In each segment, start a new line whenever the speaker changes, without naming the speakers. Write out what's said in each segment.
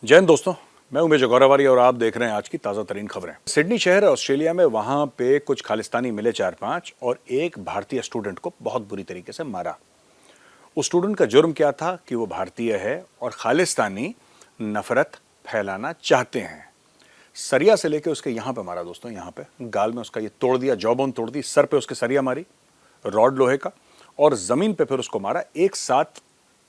जय हिंद दोस्तों, मैं उमेश गौरवारी और आप देख रहे हैं आज की ताज़ा तरीन खबरें। सिडनी शहर ऑस्ट्रेलिया में वहां पे कुछ खालिस्तानी मिले 4-5 और एक भारतीय स्टूडेंट को बहुत बुरी तरीके से मारा। उस स्टूडेंट का जुर्म क्या था कि वो भारतीय है और खालिस्तानी नफरत फैलाना चाहते हैं। सरिया से लेके उसके यहां पे मारा दोस्तों, यहां पे गाल में उसका ये तोड़ दिया, जॉबोन तोड़ दी, सर पे उसके सरिया मारी रॉड लोहे का और जमीन पे फिर उसको मारा। एक साथ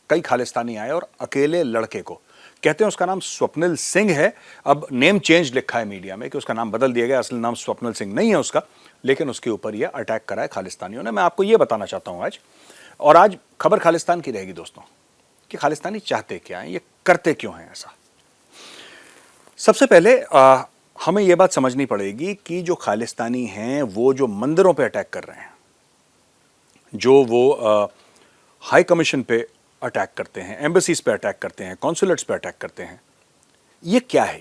कई खालिस्तानी आए और अकेले लड़के को, कहते हैं उसका नाम स्वप्निल सिंह है। अब नेम चेंज लिखा है मीडिया में कि उसका नाम बदल दिया गया, असली नाम स्वप्निल सिंह नहीं है उसका, लेकिन उसके ऊपर यह अटैक करा है खालिस्तानियों ने। मैं आपको यह बताना चाहता हूं आज, और आज खबर खालिस्तान की रहेगी दोस्तों, कि खालिस्तानी चाहते क्या हैं, ये करते क्यों हैं ऐसा। सबसे पहले हमें यह बात समझनी पड़ेगी कि जो खालिस्तानी हैं वो जो मंदिरों पर अटैक कर रहे हैं, जो वो हाई कमीशन पे अटैक करते हैं, एम्बेसीज पे अटैक करते हैं, कॉन्सुलेट्स पे अटैक करते हैं, ये क्या है?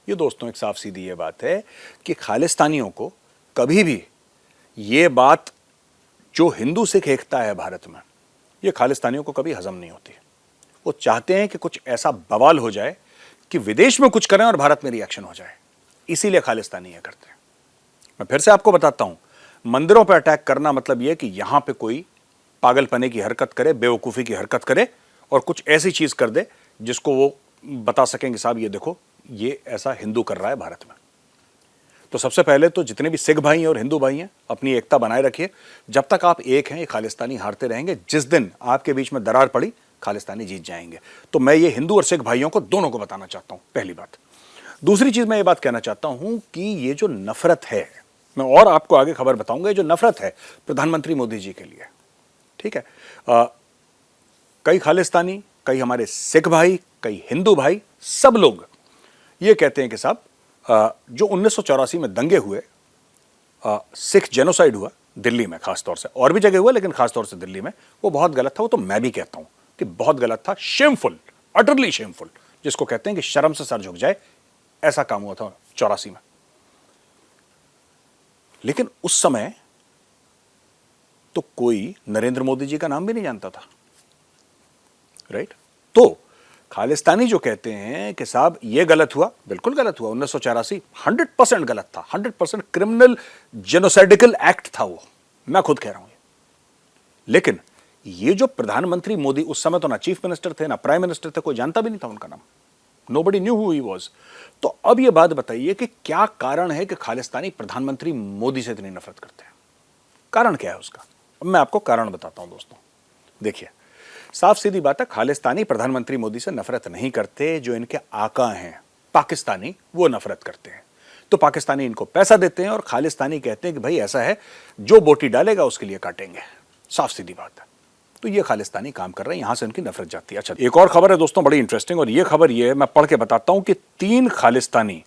ये दोस्तों एक साफ सीधी ये बात है कि खालिस्तानियों को कभी भी ये बात जो हिंदू सिख एकता है भारत में, ये खालिस्तानियों को कभी हजम नहीं होती। वो चाहते हैं कि कुछ ऐसा बवाल हो जाए कि विदेश में कुछ करें और भारत में रिएक्शन हो जाए, इसीलिए खालिस्तानी ये करते हैं। मैं फिर से आपको बताता हूं, मंदिरों पर अटैक करना मतलब यह कि यहां पे कोई पागलपने की हरकत करे, बेवकूफ़ी की हरकत करे और कुछ ऐसी चीज़ कर दे जिसको वो बता सकेंगे साहब ये देखो ये ऐसा हिंदू कर रहा है भारत में। तो सबसे पहले तो जितने भी सिख भाई हैं और हिंदू भाई हैं, अपनी एकता बनाए रखिए। जब तक आप एक हैं, ये खालिस्तानी हारते रहेंगे। जिस दिन आपके बीच में दरार पड़ी, खालिस्तानी जीत जाएंगे। तो मैं ये हिंदू और सिख भाइयों को दोनों को बताना चाहता हूँ, पहली बात। दूसरी चीज़ मैं ये बात कहना चाहता हूँ कि ये जो नफरत है, मैं और आपको आगे खबर बताऊंगा, ये जो नफरत है प्रधानमंत्री मोदी जी के लिए, ठीक है, कई खालिस्तानी, कई हमारे सिख भाई, कई हिंदू भाई, सब लोग ये कहते हैं कि साहब जो 1984 में दंगे हुए, सिख जेनोसाइड हुआ दिल्ली में खासतौर से, और भी जगह हुआ लेकिन खासतौर से दिल्ली में, वो बहुत गलत था। वो तो मैं भी कहता हूं कि बहुत गलत था, शेमफुल, अटरली शेमफुल, जिसको कहते हैं कि शर्म से सर झुक जाए, ऐसा काम हुआ था 84 में। लेकिन उस समय तो कोई नरेंद्र मोदी जी का नाम भी नहीं जानता था, राइट? तो खालिस्तानी जो कहते हैं कि साहब ये गलत हुआ, बिल्कुल गलत हुआ। 1984 100% गलत था, 100% क्रिमिनल जेनोसाइडिकल एक्ट था वो, मैं खुद कह रहा हूं। लेकिन ये जो प्रधानमंत्री मोदी, उस समय तो ना चीफ मिनिस्टर थे ना प्राइम मिनिस्टर थे, कोई जानता भी नहीं था उनका नाम, nobody knew who he was. तो अब ये बात बताइए कि क्या कारण है कि खालिस्तानी प्रधानमंत्री मोदी से इतनी नफरत करते हैं? कारण क्या है उसका? अब मैं आपको कारण बताता हूं दोस्तों। देखिए, साफ सीधी बात है, खालिस्तानी प्रधानमंत्री मोदी से नफरत नहीं करते, जो इनके आका हैं पाकिस्तानी, वो नफरत करते हैं। तो पाकिस्तानी इनको पैसा देते हैं और खालिस्तानी कहते हैं कि भाई ऐसा है, जो बोटी डालेगा उसके लिए काटेंगे। साफ सीधी बात है। तो ये खालिस्तानी काम कर रहे हैं, यहां से उनकी नफरत जाती है। अच्छा, एक और खबर है दोस्तों बड़ी इंटरेस्टिंग, और ये खबर ये है, मैं पढ़ के बताता हूं कि 3 खालिस्तानी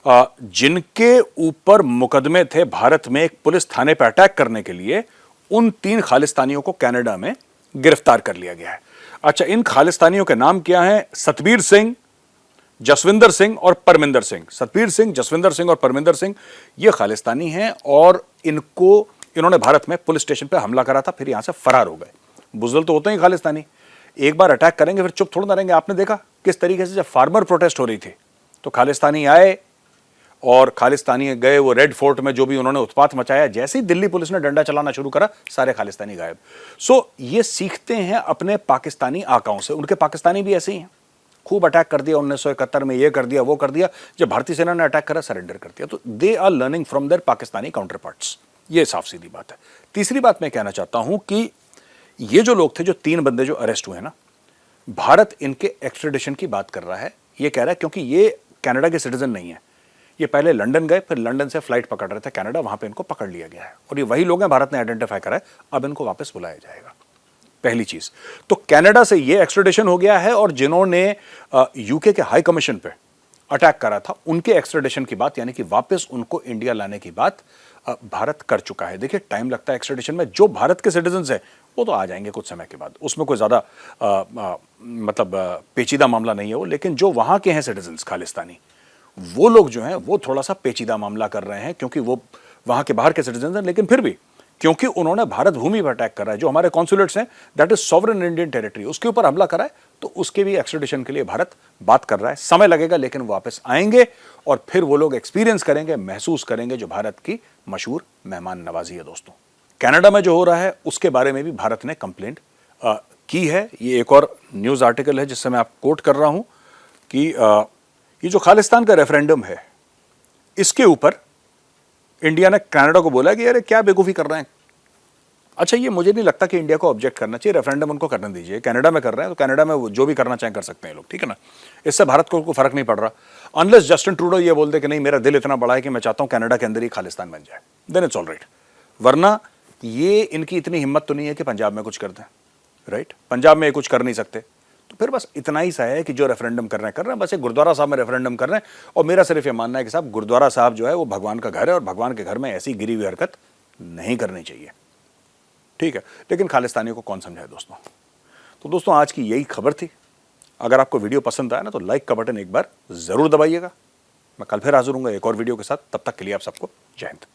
जिनके ऊपर मुकदमे थे भारत में एक पुलिस थाने पर अटैक करने के लिए, उन 3 खालिस्तानियों को कनाडा में गिरफ्तार कर लिया गया है। अच्छा, इन खालिस्तानियों के नाम क्या हैं? सतबीर सिंह, जसविंदर सिंह और परमिंदर सिंह। सतबीर सिंह, जसविंदर सिंह और परमिंदर सिंह ये खालिस्तानी हैं और इन्होंने भारत में पुलिस स्टेशन पर हमला करा था, फिर यहां से फरार हो गए। बुजदल तो होते हैं खालिस्तानी, एक बार अटैक करेंगे फिर चुप थोड़ा ना रहेंगे। आपने देखा किस तरीके से जब फार्मर प्रोटेस्ट हो रही थी तो खालिस्तानी आए और खालिस्तानी गए वो रेड फोर्ट में, जो भी उन्होंने उत्पात मचाया, जैसे ही दिल्ली पुलिस ने डंडा चलाना शुरू करा, सारे खालिस्तानी गायब। सो ये सीखते हैं अपने पाकिस्तानी आकाओं से। उनके पाकिस्तानी भी ऐसे ही हैं, खूब अटैक कर दिया 1971 में, ये कर दिया वो कर दिया, जब भारतीय सेना ने अटैक करा सरेंडर कर दिया। तो they are learning from their Pakistani counterparts, ये साफ सीधी बात है। तीसरी बात मैं कहना चाहता हूं कि ये जो लोग थे, जो 3 बंदे जो अरेस्ट हुए ना, भारत इनके एक्स्ट्रेडिशन की बात कर रहा है। ये कह रहा है क्योंकि ये कनाडा के सिटीजन नहीं है, ये पहले लंदन गए, फिर लंदन से फ्लाइट पकड़ रहे थे कनाडा, वहां पे इनको पकड़ लिया गया है और ये वही लोग हैं, भारत ने आइडेंटिफाई करा है, अब इनको वापस बुलाया जाएगा। पहली चीज तो कनाडा से ये एक्स्ट्रेडिशन हो गया है, और जिन्होंने यूके के हाई कमीशन पे अटैक करा था, उनके एक्स्ट्रेडिशन की बात, यानी कि वापस उनको इंडिया लाने की बात भारत कर चुका है। देखिए, टाइम लगता है एक्स्ट्रेडिशन में। जो भारत के सिटीजन है वो तो आ जाएंगे कुछ समय के बाद, उसमें कोई ज्यादा पेचीदा मामला नहीं है वो। लेकिन जो वहां के हैं सिटीजन खालिस्तानी, वो लोग जो हैं वो थोड़ा सा पेचीदा मामला कर रहे हैं, क्योंकि वो वहां के बाहर के सिटीजन हैं, लेकिन फिर भी क्योंकि उन्होंने भारत भूमि पर अटैक करा है, जो हमारे कॉन्सुलेट्स हैं that is sovereign Indian territory, उसके ऊपर हमला करा है, तो उसके भी एक्सट्रेडिशन के लिए भारत बात कर रहा है। समय लगेगा लेकिन वापस आएंगे और फिर वो लोग एक्सपीरियंस करेंगे, महसूस करेंगे जो भारत की मशहूर मेहमान नवाजी है। दोस्तों, कनाडा में जो हो रहा है उसके बारे में भी भारत ने कंप्लेंट की है। ये एक और न्यूज आर्टिकल है जिससे मैं आप कोट कर रहा हूं कि ये जो खालिस्तान का रेफरेंडम है इसके ऊपर इंडिया ने कनाडा को बोला कि अरे क्या बेवकूफ़ी कर रहे हैं। अच्छा, ये मुझे नहीं लगता कि इंडिया को ऑब्जेक्ट करना चाहिए, रेफरेंडम उनको करने दीजिए। कनाडा में कर रहे हैं तो कनाडा में वो जो भी करना चाहें कर सकते हैं लोग, ठीक है ना। इससे भारत को कोई फर्क नहीं पड़ रहा, अनलेस जस्टिन ट्रूडो ये बोलते कि नहीं मेरा दिल इतना बड़ा है कि मैं चाहता हूं कनाडा के अंदर ही खालिस्तान बन जाए, देन इट्स ऑल राइट। वरना ये इनकी इतनी हिम्मत तो नहीं है कि पंजाब में कुछ कर दें, राइट। पंजाब में ये कुछ कर नहीं सकते, तो फिर बस इतना ही सा है कि जो रेफरेंडम कर रहे हैं बस एक गुरुद्वारा साहब में रेफरेंडम कर रहे हैं। और मेरा सिर्फ ये मानना है कि साहब गुरुद्वारा साहब जो है वो भगवान का घर है और भगवान के घर में ऐसी गिरी हुई हरकत नहीं करनी चाहिए, ठीक है। लेकिन खालिस्तानियों को कौन समझाए दोस्तों। तो दोस्तों, आज की यही खबर थी। अगर आपको वीडियो पसंद आया ना तो लाइक का बटन एक बार जरूर दबाइएगा। मैं कल फिर हाजिर हूंगा एक और वीडियो के साथ, तब तक के लिए आप सबको जय हिंद।